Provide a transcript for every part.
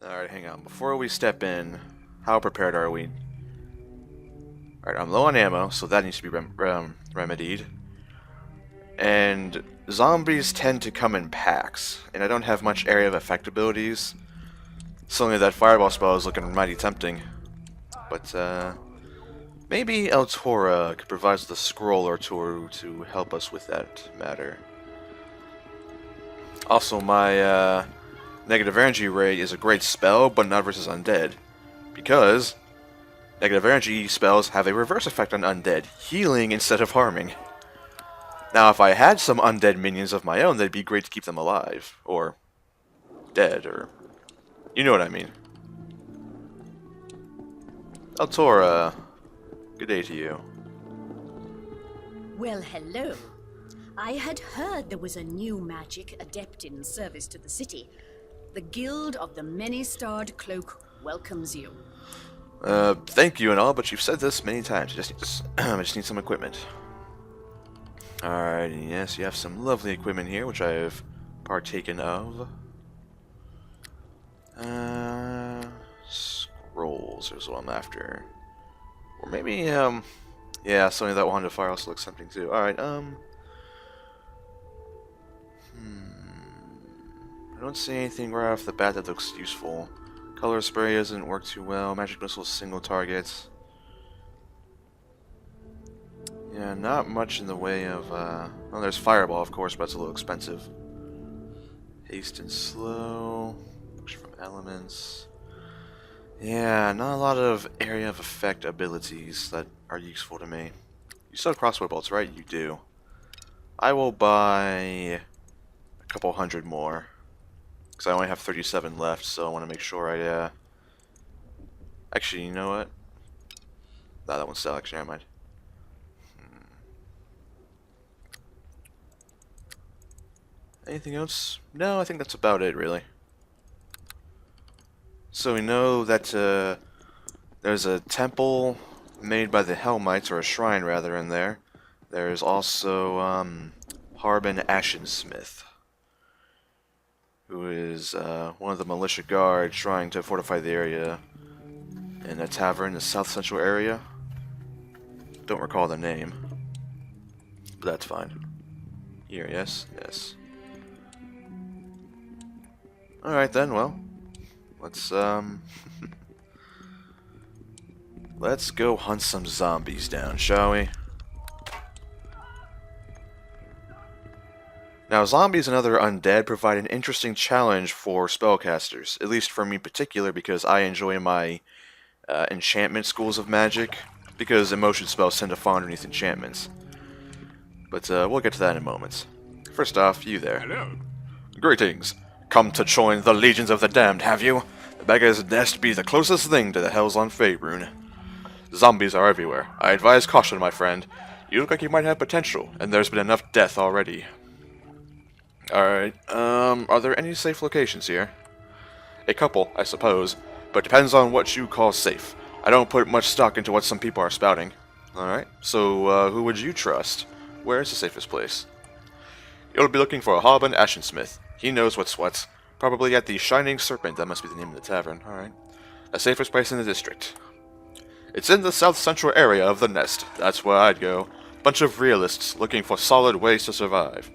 Alright, hang on. Before we step in, how prepared are we? Alright, I'm low on ammo, so that needs to be remedied. And zombies tend to come in packs, and I don't have much area of effect abilities. Suddenly that fireball spell is looking mighty tempting. But, maybe Eltora could provide us with a scroll or two to help us with that matter. Also, my, Negative Energy Ray is a great spell, but not versus undead. Because negative energy spells have a reverse effect on undead, healing instead of harming. Now, if I had some undead minions of my own, that'd be great to keep them alive. Or dead, or... you know what I mean. Eltora, good day to you. Well, hello. I had heard there was a new magic adept in service to the city. The Guild of the Many-Starred Cloak welcomes you. Thank you and all, but you've said this many times. I just need some equipment. Alright, yes, you have some lovely equipment here, which I have partaken of. Scrolls is what I'm after. Or maybe, yeah, something that wanted to fire also looks something too. Alright, I don't see anything right off the bat that looks useful. Color spray doesn't work too well. Magic missile single targets. Yeah, not much in the way of, well, there's fireball, of course, but it's a little expensive. Haste and slow. Push from elements. Yeah, not a lot of area of effect abilities that are useful to me. You still have crossbow bolts, right? You do. I will buy a couple hundred more. Because I only have 37 left, so I want to make sure I, actually, you know what? Nah, that one's still, actually, never mind. Anything else? No, I think that's about it, really. So we know that, there's a temple made by the Helmites, or a shrine, rather, in there. There's also, Harbin Ashensmith, who is one of the militia guard trying to fortify the area in a tavern in the south central area. Don't recall the name, but that's fine. Here, yes, yes. Alright then, well, let's let's go hunt some zombies down, shall we? Now, zombies and other undead provide an interesting challenge for spellcasters, at least for me in particular, because I enjoy my enchantment schools of magic, because emotion spells tend to fall underneath enchantments. But we'll get to that in a moment. First off, you there. Hello. Greetings. Come to join the Legions of the Damned, have you? The Beggar's Nest be the closest thing to the Hells on Faerun. Zombies are everywhere. I advise caution, my friend. You look like you might have potential, and there's been enough death already. Alright, are there any safe locations here? A couple, I suppose, but depends on what you call safe. I don't put much stock into what some people are spouting. Alright, so, who would you trust? Where is the safest place? You'll be looking for a Harbin Ashensmith. He knows what's what. Probably at the Shining Serpent, that must be the name of the tavern, alright. The safest place in the district. It's in the south central area of the Nest. That's where I'd go. Bunch of realists looking for solid ways to survive.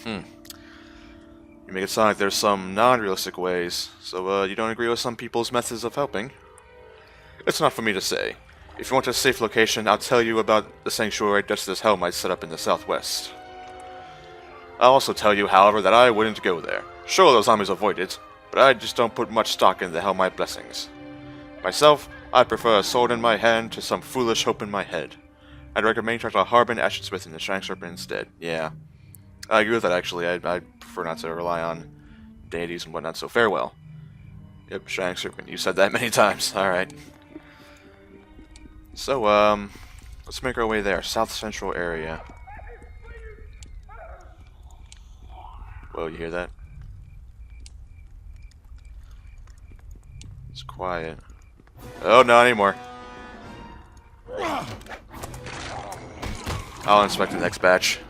You make it sound like there's some non-realistic ways, so you don't agree with some people's methods of helping? It's not for me to say. If you want a safe location, I'll tell you about the sanctuary Justice Hell might set up in the southwest. I'll also tell you, however, that I wouldn't go there. Sure, those zombies avoid it, but I just don't put much stock in the Hellmite blessings. Myself, I prefer a sword in my hand to some foolish hope in my head. I'd recommend trying to Harbin Ashensmith in the Shining Serpent instead. Yeah. I agree with that, actually. I prefer not to rely on deities and whatnot, so farewell. Yep, Shining Serpent. You said that many times. Alright. So, let's make our way there. South Central area. Whoa, you hear that? It's quiet. Oh, not anymore. I'll inspect the next batch.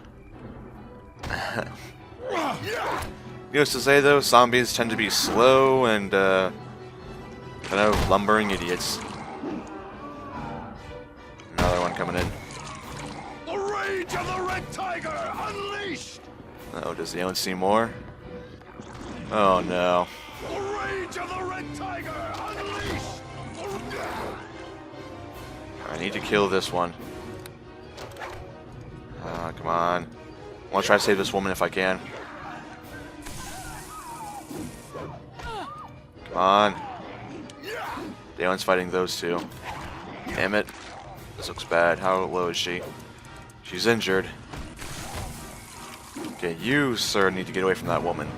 Needless to say, though, zombies tend to be slow and, kind of lumbering idiots. Another one coming in. The rage of the red tiger unleashed! Oh, does anyone see more? Oh, no. The rage of the red tiger unleashed! I need to kill this one. Come on. I want to try to save this woman if I can. Come on. Dalen's fighting those two. Damn it. This looks bad. How low is she? She's injured. Okay, you, sir, need to get away from that woman.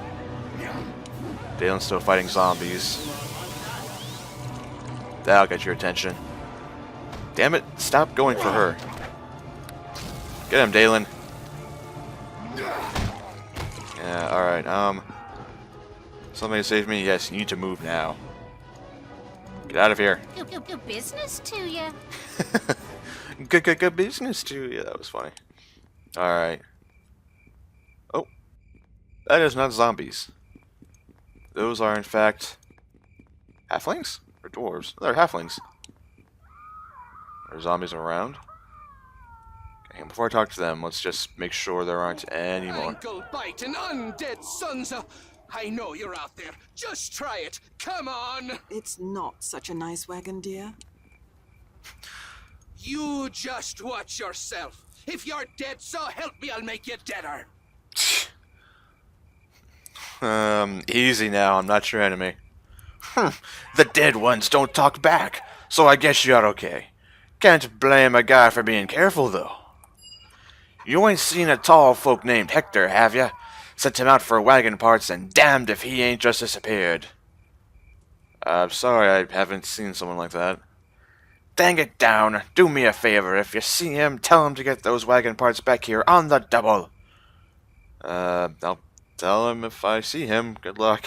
Dalen's still fighting zombies. That'll get your attention. Damn it, stop going for her. Get him, Dalen. Yeah, alright, somebody save me? Yes, you need to move now. Get out of here. Good business to you. Good business too. Yeah, that was funny. Alright. Oh. That is not zombies. Those are, in fact, halflings? Or dwarves? They're halflings. Are zombies around? Okay, before I talk to them, let's just make sure there aren't any more. Ankle-biting undead sons of... I know you're out there. Just try it. Come on. It's not such a nice wagon, dear. You just watch yourself. If you're dead, so help me, I'll make you deader. Easy now, I'm not your enemy. The dead ones don't talk back, so I guess you're okay. Can't blame a guy for being careful, though. You ain't seen a tall folk named Hector, have ya? Sent him out for wagon parts, and damned if he ain't just disappeared. I'm sorry, I haven't seen someone like that. Dang it down. Do me a favor. If you see him, tell him to get those wagon parts back here on the double. I'll tell him if I see him. Good luck.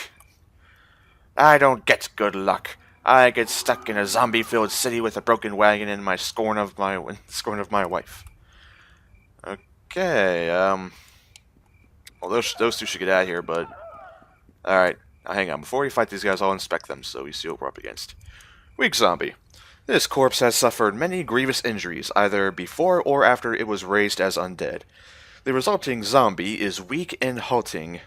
I don't get good luck. I get stuck in a zombie-filled city with a broken wagon and my scorn of my wife. Okay, well, those two should get out of here, but... Alright, now hang on. Before we fight these guys, I'll inspect them so we see what we're up against. Weak zombie. This corpse has suffered many grievous injuries, either before or after it was raised as undead. The resulting zombie is weak and halting.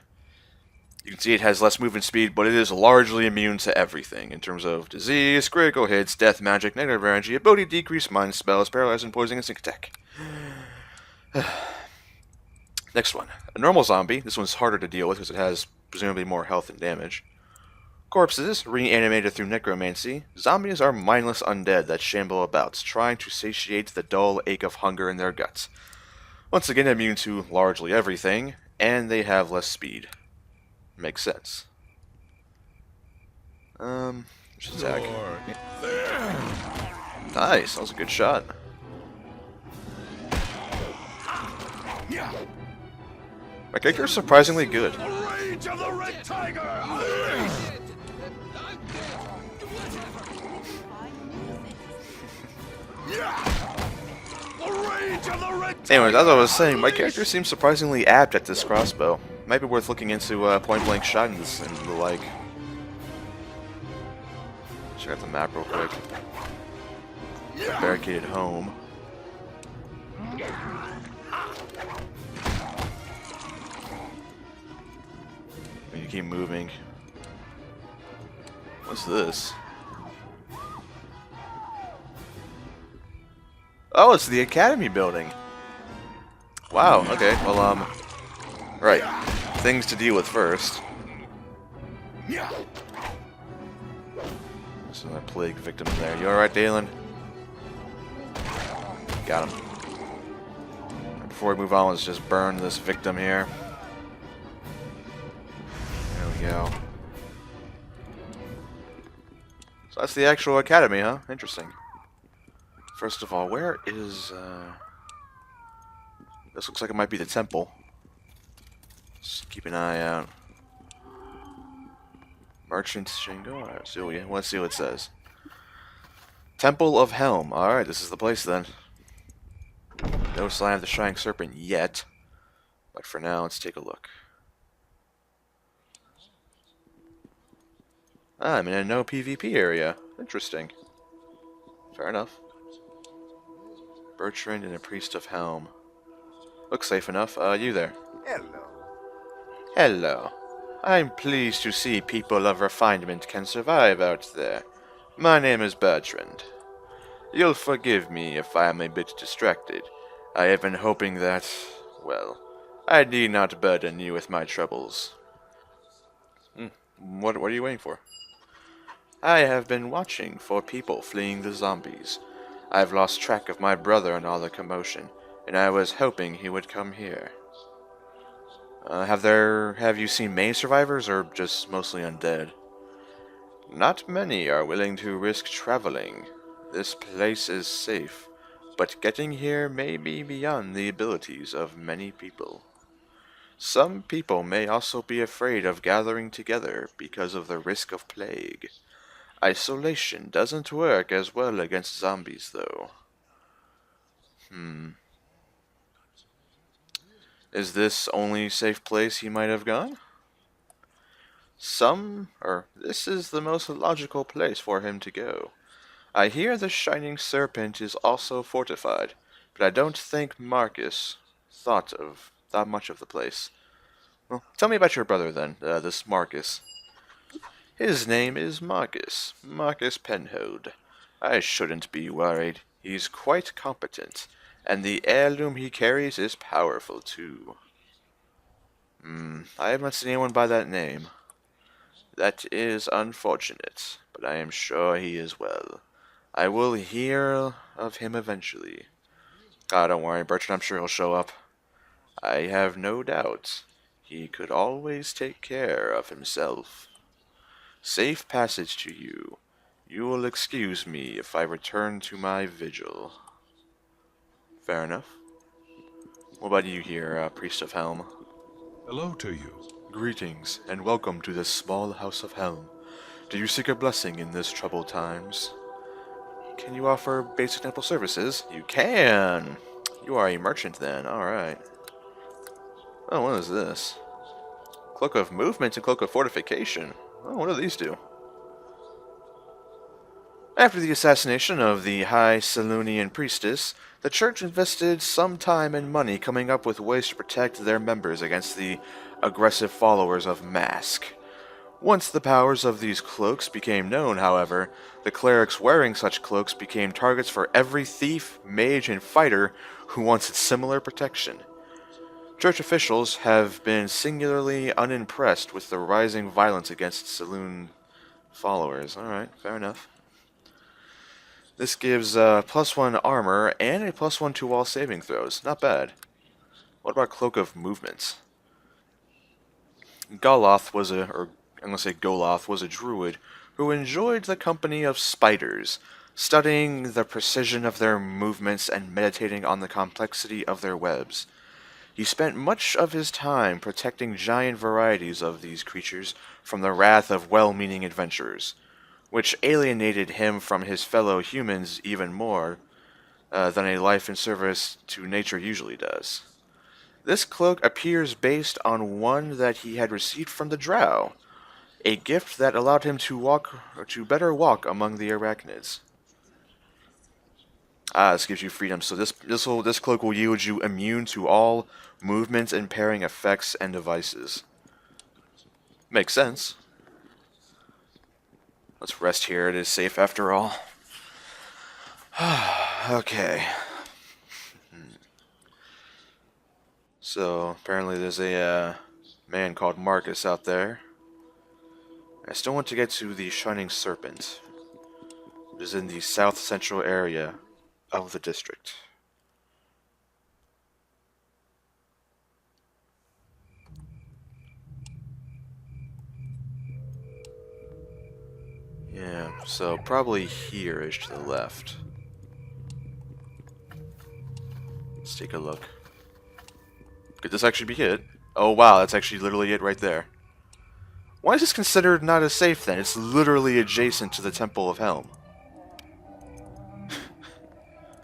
You can see it has less movement speed, but it is largely immune to everything, in terms of disease, critical hits, death magic, negative energy, ability decrease, mind spells, paralyzing, poisoning, and sneak attack. Next one. A normal zombie. This one's harder to deal with because it has presumably more health and damage. Corpses, reanimated through necromancy. Zombies are mindless undead that shamble about, trying to satiate the dull ache of hunger in their guts. Once again, immune to largely everything, and they have less speed. Makes sense. Just attack. Nice, that was a good shot. My character is surprisingly good. The rage of the red tiger unleashed! The rage of the red tiger. Anyways, as I was saying, my character seems surprisingly apt at this crossbow. Might be worth looking into point-blank shots and the like. Check out the map real quick. Barricaded home. You keep moving. What's this? Oh, it's the Academy building. Wow, okay, well, right. Things to deal with first. So that plague victim in there. You alright, Dalen? Got him. Before we move on, let's just burn this victim here. There we go. So that's the actual academy, huh? Interesting. First of all, where is, this looks like it might be the temple. Just keep an eye out. Merchant Shingo? Alright, so let's see what it says. Temple of Helm. Alright, this is the place then. No sign of the Shining Serpent yet. But for now, let's take a look. Ah, I'm in a no PvP area. Interesting. Fair enough. Bertrand and a Priest of Helm. Looks safe enough. You there. Hello. Hello. I'm pleased to see people of refinement can survive out there. My name is Bertrand. You'll forgive me if I am a bit distracted. I have been hoping that, well, I need not burden you with my troubles. What are you waiting for? I have been watching for people fleeing the zombies. I've lost track of my brother in all the commotion, and I was hoping he would come here. Have you seen many survivors, or just mostly undead? Not many are willing to risk traveling. This place is safe, but getting here may be beyond the abilities of many people. Some people may also be afraid of gathering together because of the risk of plague. Isolation doesn't work as well against zombies, though. Is this only safe place he might have gone? This is the most logical place for him to go. I hear the Shining Serpent is also fortified, but I don't think Marcus thought much of the place. Well, tell me about your brother then, this Marcus. His name is Marcus Penhode. I shouldn't be worried. He's quite competent, and the heirloom he carries is powerful too. I haven't seen anyone by that name. That is unfortunate, but I am sure he is well. I will hear of him eventually. Ah, don't worry, Bertrand, I'm sure he'll show up. I have no doubt he could always take care of himself. Safe passage to you. You will excuse me if I return to my vigil. Fair enough. What about you here, Priest of Helm? Hello to you. Greetings, and welcome to this small house of Helm. Do you seek a blessing in this troubled times? Can you offer basic temple services? You can! You are a merchant then, alright. Oh, what is this? Cloak of Movement and Cloak of Fortification. Oh, what do these do? After the assassination of the High Selunian Priestess, the Church invested some time and money coming up with ways to protect their members against the aggressive followers of Mask. Once the powers of these cloaks became known, however, the clerics wearing such cloaks became targets for every thief, mage, and fighter who wanted similar protection. Church officials have been singularly unimpressed with the rising violence against Saloon followers. Alright, fair enough. This gives +1 armor and a +1 to all saving throws. Not bad. What about Cloak of Movements? Goloth was a druid who enjoyed the company of spiders, studying the precision of their movements and meditating on the complexity of their webs. He spent much of his time protecting giant varieties of these creatures from the wrath of well-meaning adventurers, which alienated him from his fellow humans even more than a life in service to nature usually does. This cloak appears based on one that he had received from the Drow, a gift that allowed him to better walk among the arachnids. This gives you freedom. So this cloak will yield you immune to all movements, impairing effects, and devices. Makes sense. Let's rest here. It is safe after all. Okay. So apparently there's a man called Marcus out there. I still want to get to the Shining Serpent. It is in the south central area of the district. Yeah, so probably here-ish to the left. Let's take a look. Could this actually be it? Oh wow, that's actually literally it right there. Why is this considered not as safe then? It's literally adjacent to the Temple of Helm.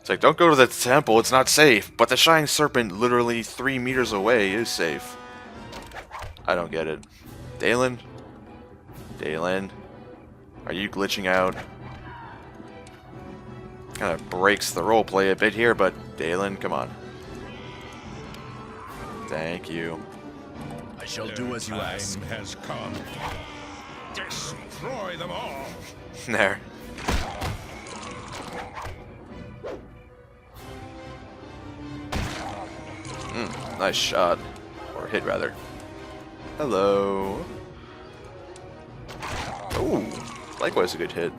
It's like, don't go to the temple, it's not safe. But the Shining Serpent literally 3 meters away is safe. I don't get it. Dalen? Dalen? Are you glitching out? Kind of breaks the roleplay a bit here, but Dalen, come on. Thank you. I shall do as you ask. Time has come. Destroy them all. There. Nice shot. Or hit, rather. Hello. Ooh, likewise a good hit.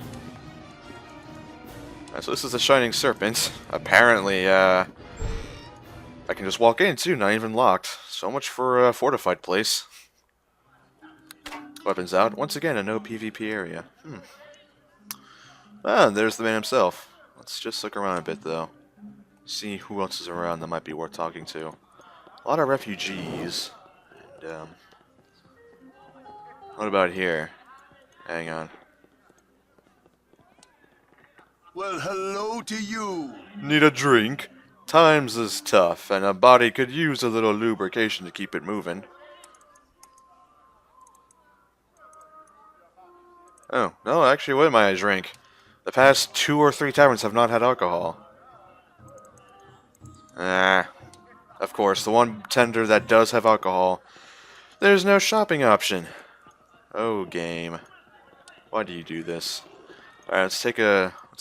Alright, so this is the Shining Serpent. Apparently, I can just walk in too, not even locked. So much for a fortified place. Weapons out. Once again, a no PvP area. Ah, there's the man himself. Let's just look around a bit, though. See who else is around that might be worth talking to. A lot of refugees. And, what about here? Hang on. Well, hello to you. Need a drink? Times is tough, and a body could use a little lubrication to keep it moving. Oh, no, actually, what am I a drink? The past 2 or 3 taverns have not had alcohol. Ah, of course, the one tender that does have alcohol, there's no shopping option. Oh, game. Why do you do this? Alright, let's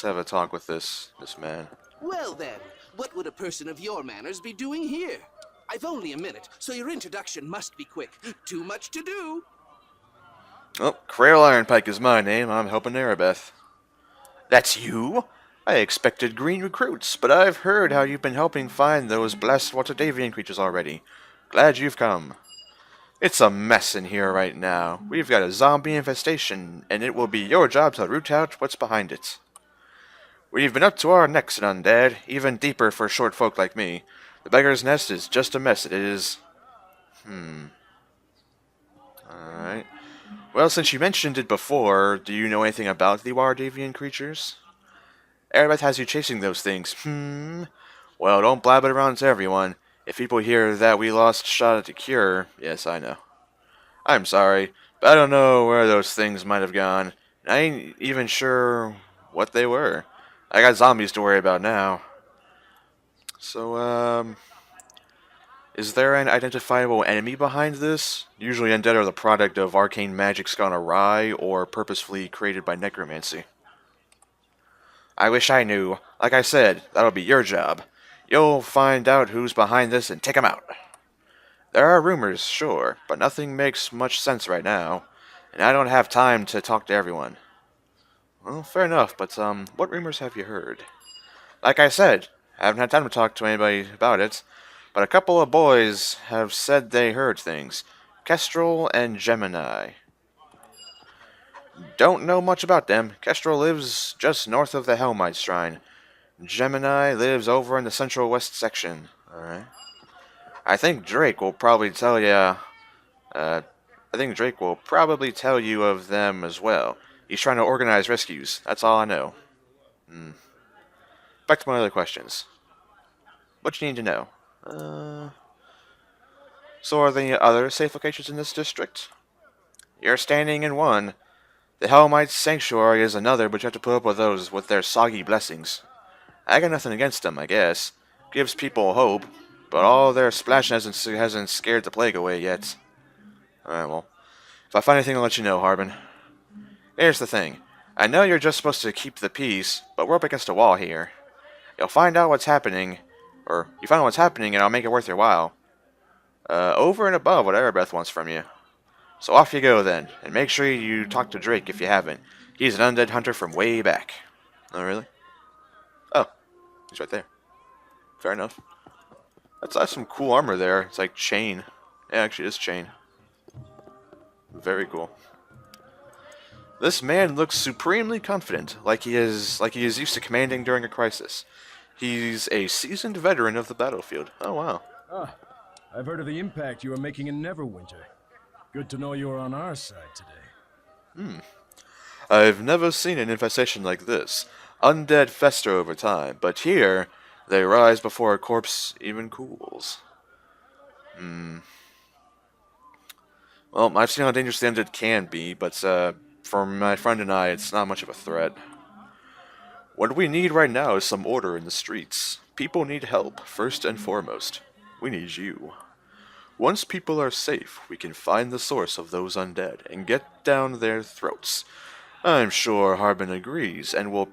have a talk with this man. Well then, what would a person of your manners be doing here? I've only a minute, so your introduction must be quick. Too much to do. Oh, Krael Ironpike is my name. I'm helping Erebeth. That's you? I expected green recruits, but I've heard how you've been helping find those blessed Watadavian creatures already. Glad you've come. It's a mess in here right now. We've got a zombie infestation, and it will be your job to root out what's behind it. We've been up to our necks in undead, even deeper for short folk like me. The beggar's nest is just a mess, it is. Alright. Well, since you mentioned it before, do you know anything about the Wardavian creatures? Erebeth has you chasing those things. Well, don't blab it around to everyone. If people hear that we lost shot at the cure, yes, I know. I'm sorry, but I don't know where those things might have gone. I ain't even sure what they were. I got zombies to worry about now. So, is there an identifiable enemy behind this? Usually undead are the product of arcane magics gone awry or purposefully created by necromancy. I wish I knew. Like I said, that'll be your job. You'll find out who's behind this and take 'em out. There are rumors, sure, but nothing makes much sense right now, and I don't have time to talk to everyone. Well, fair enough, but what rumors have you heard? Like I said, I haven't had time to talk to anybody about it, but a couple of boys have said they heard things. Kestrel and Gemini. Don't know much about them. Kestrel lives just north of the Helmite Shrine. Gemini lives over in the central west section. Alright. I think Drake will probably tell you... of them as well. He's trying to organize rescues. That's all I know. Back to my other questions. What you need to know? So are there any other safe locations in this district? You're standing in one. The Helmite Sanctuary is another, but you have to put up with those with their soggy blessings. I got nothing against them, I guess. Gives people hope, but all their splashing hasn't scared the plague away yet. Alright, well. If I find anything, I'll let you know, Harbin. Here's the thing. I know you're just supposed to keep the peace, but we're up against a wall here. You'll find out what's happening, and I'll make it worth your while. Over and above what Erebeth wants from you. So off you go then, and make sure you talk to Drake if you haven't. He's an undead hunter from way back. Oh, really? Oh, he's right there. Fair enough. That's some cool armor there. It's like chain. Yeah, actually, it is chain. Very cool. This man looks supremely confident, like he is used to commanding during a crisis. He's a seasoned veteran of the battlefield. Oh, wow. Ah, I've heard of the impact you are making in Neverwinter. Good to know you're on our side today. I've never seen an infestation like this. Undead fester over time, but here, they rise before a corpse even cools. Well, I've seen how dangerous the undead can be, but, for my friend and I, it's not much of a threat. What we need right now is some order in the streets. People need help, first and foremost. We need you. Once people are safe, we can find the source of those undead and get down their throats. I'm sure Harbin agrees, and will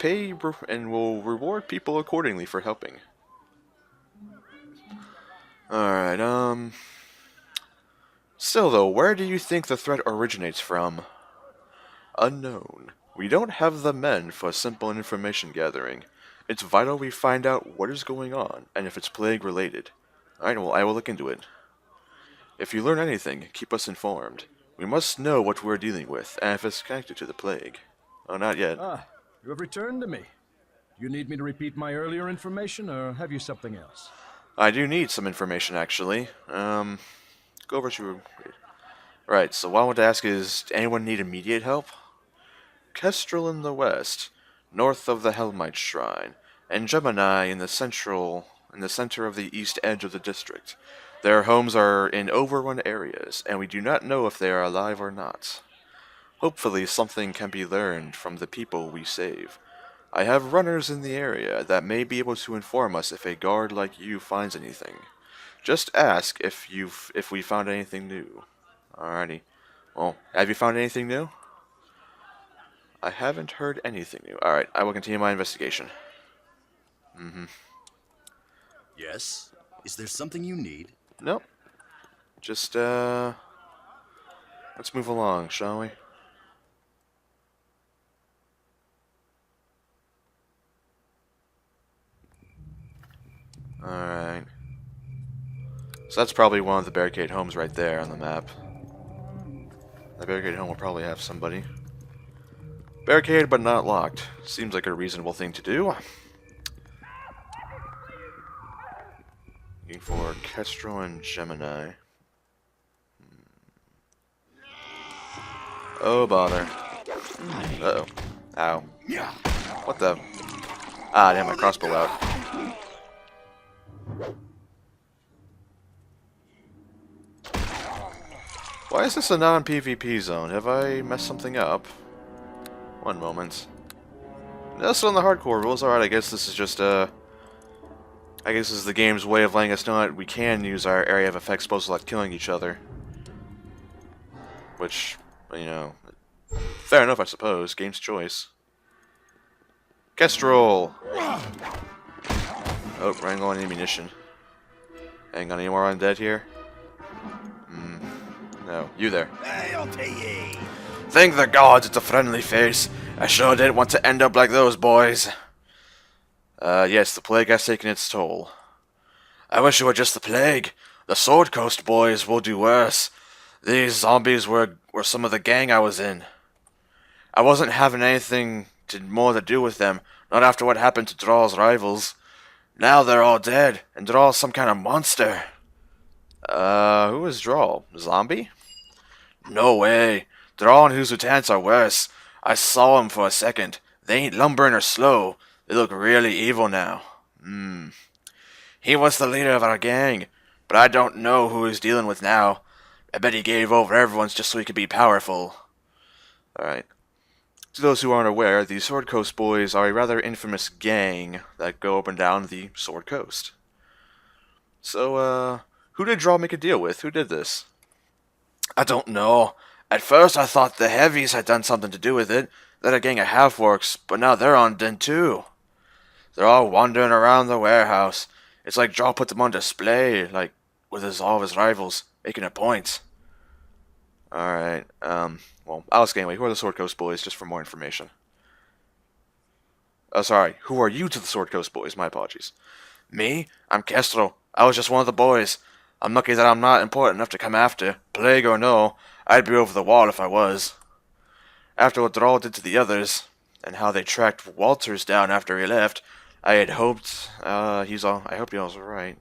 reward people accordingly for helping. Alright, still though, where do you think the threat originates from? Unknown. We don't have the men for simple information gathering. It's vital we find out what is going on, and if it's plague related. Alright, well, I will look into it. If you learn anything, keep us informed. We must know what we're dealing with, and if it's connected to the plague. Oh, not yet. Ah, you have returned to me. Do you need me to repeat my earlier information, or have you something else? I do need some information, actually. Go over to... Right, so what I want to ask is, does anyone need immediate help? Kestrel in the west, north of the Helmite Shrine, and Gemini in the center of the east edge of the district. Their homes are in overrun areas, and we do not know if they are alive or not. Hopefully something can be learned from the people we save. I have runners in the area that may be able to inform us if a guard like you finds anything. Just ask if we found anything new. Alrighty. Well, have you found anything new? I haven't heard anything new. Alright, I will continue my investigation. Yes? Is there something you need? Nope. Just, let's move along, shall we? Alright. So that's probably one of the barricade homes right there on the map. The barricade home will probably have somebody. Barricaded but not locked. Seems like a reasonable thing to do. Looking for Kestrel and Gemini. Oh, bother. Uh-oh. Ow. What the? Ah, I had my crossbow out. Why is this a non-PvP zone? Have I messed something up? One moment. That's on the hardcore rules. Alright, I guess this is just, I guess this is the game's way of letting us know that we can use our area of effect spells without killing each other. Which, you know, fair enough, I suppose. Game's choice. Kestrel! Oh, running low on ammunition. Ain't got any more undead here? No, you there. Thank the gods it's a friendly face. I sure didn't want to end up like those boys. Yes, the plague has taken its toll. I wish it were just the plague. The Sword Coast boys will do worse. These zombies were some of the gang I was in. I wasn't having anything more to do with them, not after what happened to Draw's rivals. Now they're all dead, and Draw's some kind of monster. Who is Draw? Zombie? No way. Draw and his lieutenants are worse. I saw them for a second. They ain't lumbering or slow. They look really evil now. He was the leader of our gang, but I don't know who he's dealing with now. I bet he gave over everyone's just so he could be powerful. Alright. To those who aren't aware, the Sword Coast boys are a rather infamous gang that go up and down the Sword Coast. So, who did Draw make a deal with? Who did this? I don't know. At first I thought the heavies had done something to do with it. They're a gang of half-orcs, but now they're on Den too. They're all wandering around the warehouse. It's like Draw put them on display, like, with all of his rivals, making a point. Alright, well, I'll ask anyway. Who are the Sword Coast boys, just for more information? Oh, sorry. Who are you to the Sword Coast boys? My apologies. Me? I'm Kestrel. I was just one of the boys. I'm lucky that I'm not important enough to come after. Plague or no, I'd be over the wall if I was. After what Drawl did to the others, and how they tracked Walters down after he left, I had hoped, I hope he was alright.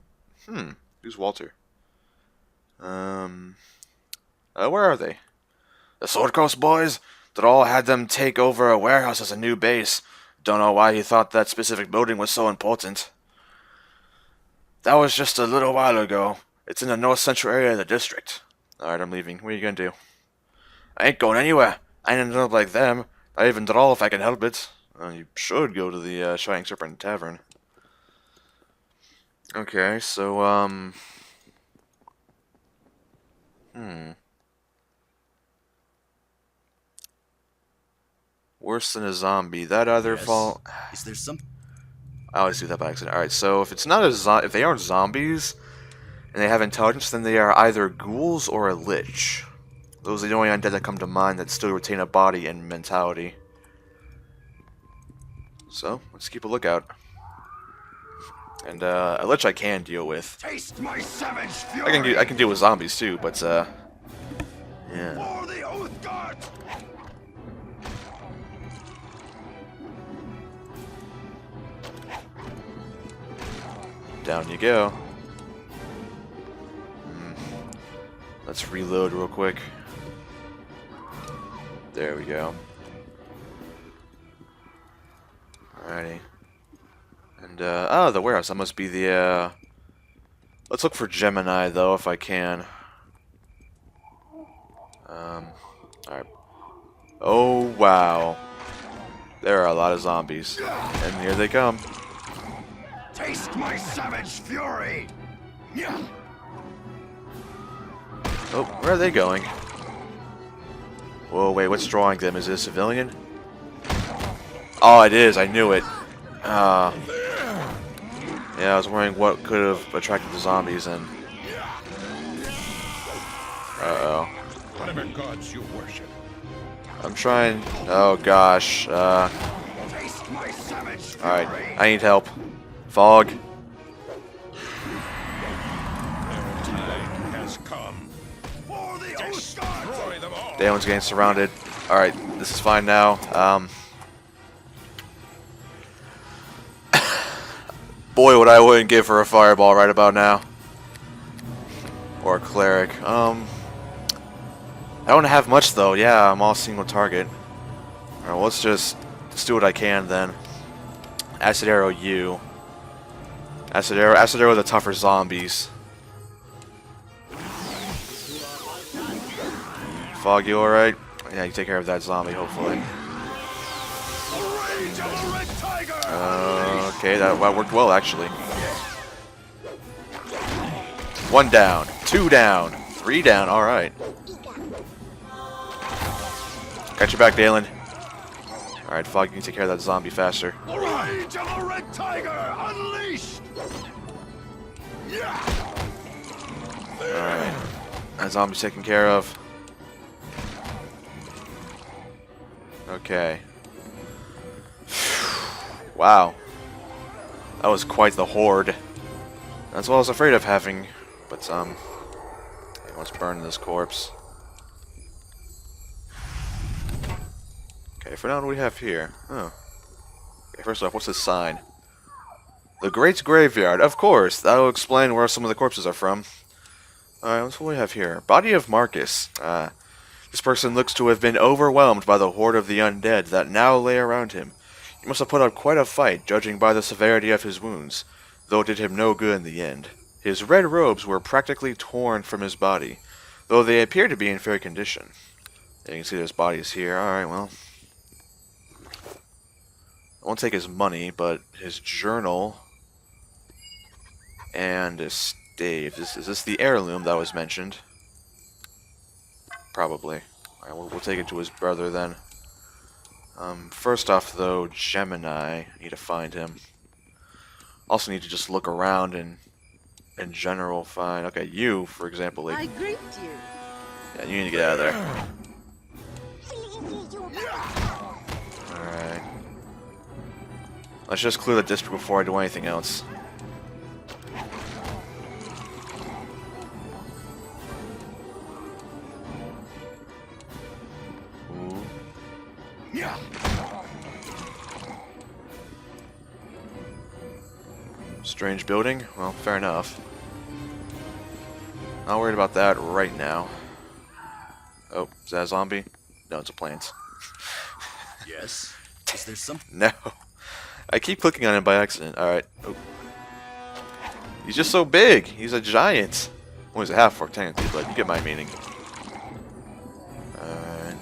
Who's Walter? Where are they? The Sword Coast boys? Drawl had them take over a warehouse as a new base. Don't know why he thought that specific building was so important. That was just a little while ago. It's in the north central area of the district. Alright, I'm leaving. What are you gonna do? I ain't going anywhere. I ended up like them. I even at all if I can help it. You should go to the Shining Serpent Tavern. Okay, so, worse than a zombie. That either Yes. fall... Is there some? I always do that by accident. Alright, so if it's not a if they aren't zombies, and they have intelligence, then they are either ghouls or a lich. Those are the only undead that come to mind that still retain a body and mentality. So, let's keep a lookout. And, a lich I can deal with. Taste my savage fury. I can deal with zombies too, but, yeah. For the Oath God. Down you go. Let's reload real quick. There we go. Alrighty. And, oh, the warehouse. That must be the, let's look for Gemini, though, if I can. Alright. Oh, wow. There are a lot of zombies. And here they come. Taste my savage fury. Yeah. Oh, where are they going? Whoa, wait, what's drawing them? Is it a civilian? Oh, it is. I knew it. Yeah, I was wondering what could have attracted the zombies and... Uh-oh. Whatever gods you worship. I'm trying... Oh, gosh. Taste my savage fury. Alright, I need help. Fog. Time has come. For the Oath God. Destroy them all. Damon's getting surrounded. Alright, this is fine now. Boy, what I wouldn't give for a fireball right about now. Or a cleric. I don't have much though. Yeah, I'm all single target. Alright, well, let's do what I can then. Acid arrow you. Acid arrow the tougher zombies. Fog, you alright? Yeah, you take care of that zombie, hopefully. Rage of the Red Tiger. Okay, that worked well, actually. 1 down, 2 down, 3 down, alright. Got your back, Dalen. Alright, Fog, you can take care of that zombie faster. Rage of the Red Tiger unleashed. Yeah. Alright. That zombie's taken care of. Okay. Wow. That was quite the horde. That's what I was afraid of having. But, let's burn this corpse. Okay, for now, what do we have here? Oh. Okay, first off, what's this sign? The Great Graveyard. Of course, that'll explain where some of the corpses are from. Alright, what do we have here? Body of Marcus. This person looks to have been overwhelmed by the horde of the undead that now lay around him. He must have put up quite a fight, judging by the severity of his wounds, though it did him no good in the end. His red robes were practically torn from his body, though they appear to be in fair condition. And you can see there's bodies here. Alright, well. I won't take his money, but his journal and his stave. Is this the heirloom that was mentioned? Probably. Alright, we'll take it to his brother then. First off, though, Gemini. Need to find him. Also need to just look around and, in general, find... Okay, you, for example, like... I greet you. Yeah, you need to get out of there. Alright. Let's just clear the district before I do anything else. Ooh. Yeah. Strange building? Well, fair enough. Not worried about that right now. Oh, is that a zombie? No, it's a plant. Yes. Is there some? No. I keep clicking on him by accident. Alright. Oh. He's just so big. He's a giant. Well, he's a half-orc technically, but you get my meaning. Alright.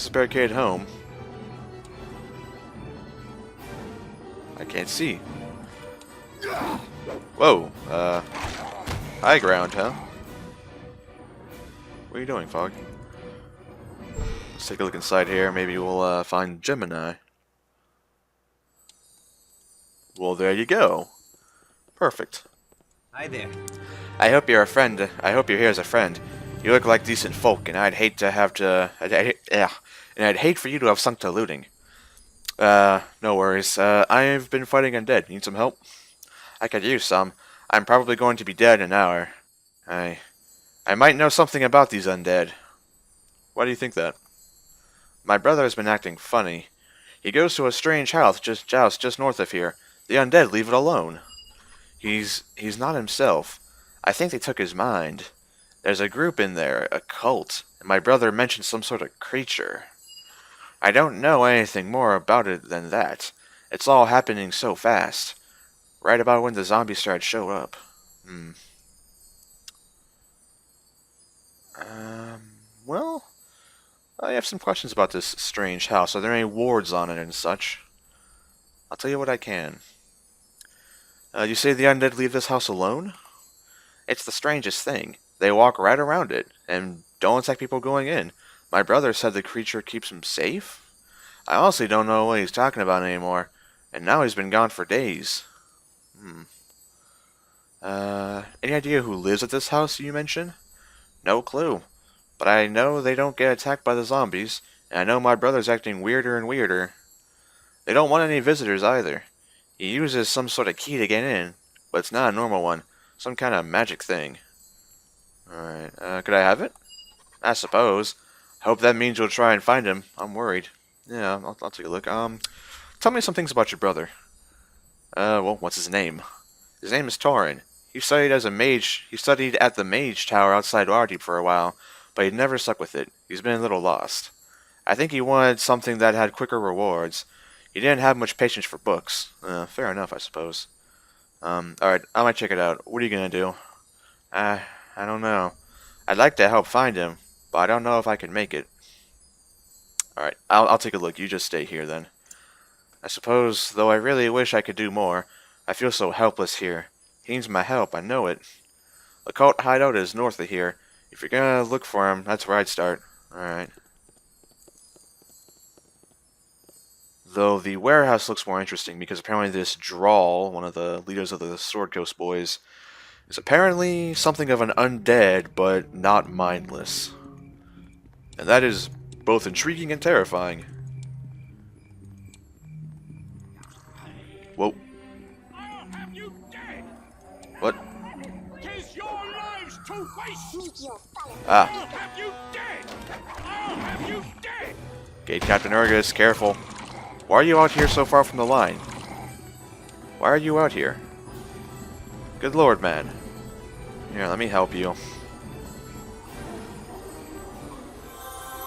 this is barricaded home? I can't see. Whoa, high ground, huh? What are you doing, Fog? Let's take a look inside here. Maybe we'll find Gemini. Well, there you go. Perfect. Hi there. I hope you're a friend. I hope you're here as a friend. You look like decent folk, and I'd hate to have to. And I'd hate for you to have sunk to looting. No worries. I've been fighting undead. Need some help? I could use some. I'm probably going to be dead in an hour. I might know something about these undead. Why do you think that? My brother has been acting funny. He goes to a strange house just north of here. The undead leave it alone. He's not himself. I think they took his mind. There's a group in there, a cult, and my brother mentioned some sort of creature. I don't know anything more about it than that. It's all happening so fast. Right about when the zombies started to show up. Well, I have some questions about this strange house. Are there any wards on it and such? I'll tell you what I can. You say the undead leave this house alone? It's the strangest thing. They walk right around it, and don't attack people going in. My brother said the creature keeps him safe? I honestly don't know what he's talking about anymore, and now he's been gone for days. Any idea who lives at this house you mentioned? No clue. But I know they don't get attacked by the zombies, and I know my brother's acting weirder and weirder. They don't want any visitors either. He uses some sort of key to get in, but it's not a normal one. Some kind of magic thing. Alright, could I have it? I suppose. Hope that means you'll try and find him. I'm worried. Yeah, I'll take a look. Tell me some things about your brother. Well, what's his name? His name is Torin. He studied as a mage. He studied at the mage tower outside Waterdeep for a while, but he never stuck with it. He's been a little lost. I think he wanted something that had quicker rewards. He didn't have much patience for books. Fair enough, I suppose. Alright, I might check it out. What are you gonna do? I don't know. I'd like to help find him, but I don't know if I can make it. Alright, I'll take a look. You just stay here then. I suppose, though I really wish I could do more, I feel so helpless here. He needs my help, I know it. The cult hideout is north of here. If you're gonna look for him, that's where I'd start. Alright. Though the warehouse looks more interesting because apparently this Drawl, one of the leaders of the Sword Coast boys, is apparently something of an undead, but not mindless. And that is both intriguing and terrifying. Whoa. I'll have you dead. What? 'Tis your lives to waste. Ah. I'll have you dead. I'll have you dead. Gate Captain Urgus, careful. Why are you out here so far from the line? Why are you out here? Good lord, man. Here, let me help you.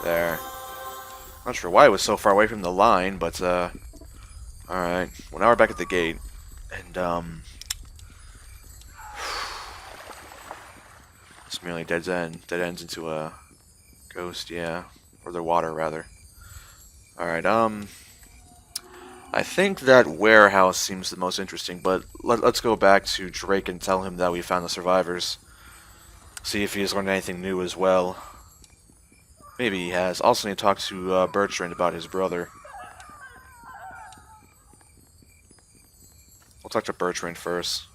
There. Not sure why it was so far away from the line, but, alright. Well, now we're back at the gate. And, it's merely dead ends into a ghost, yeah. Or the water, rather. Alright, I think that warehouse seems the most interesting, but let's go back to Drake and tell him that we found the survivors. See if he's learned anything new as well. Maybe he has. Also need to talk to Bertrand about his brother. We'll talk to Bertrand first.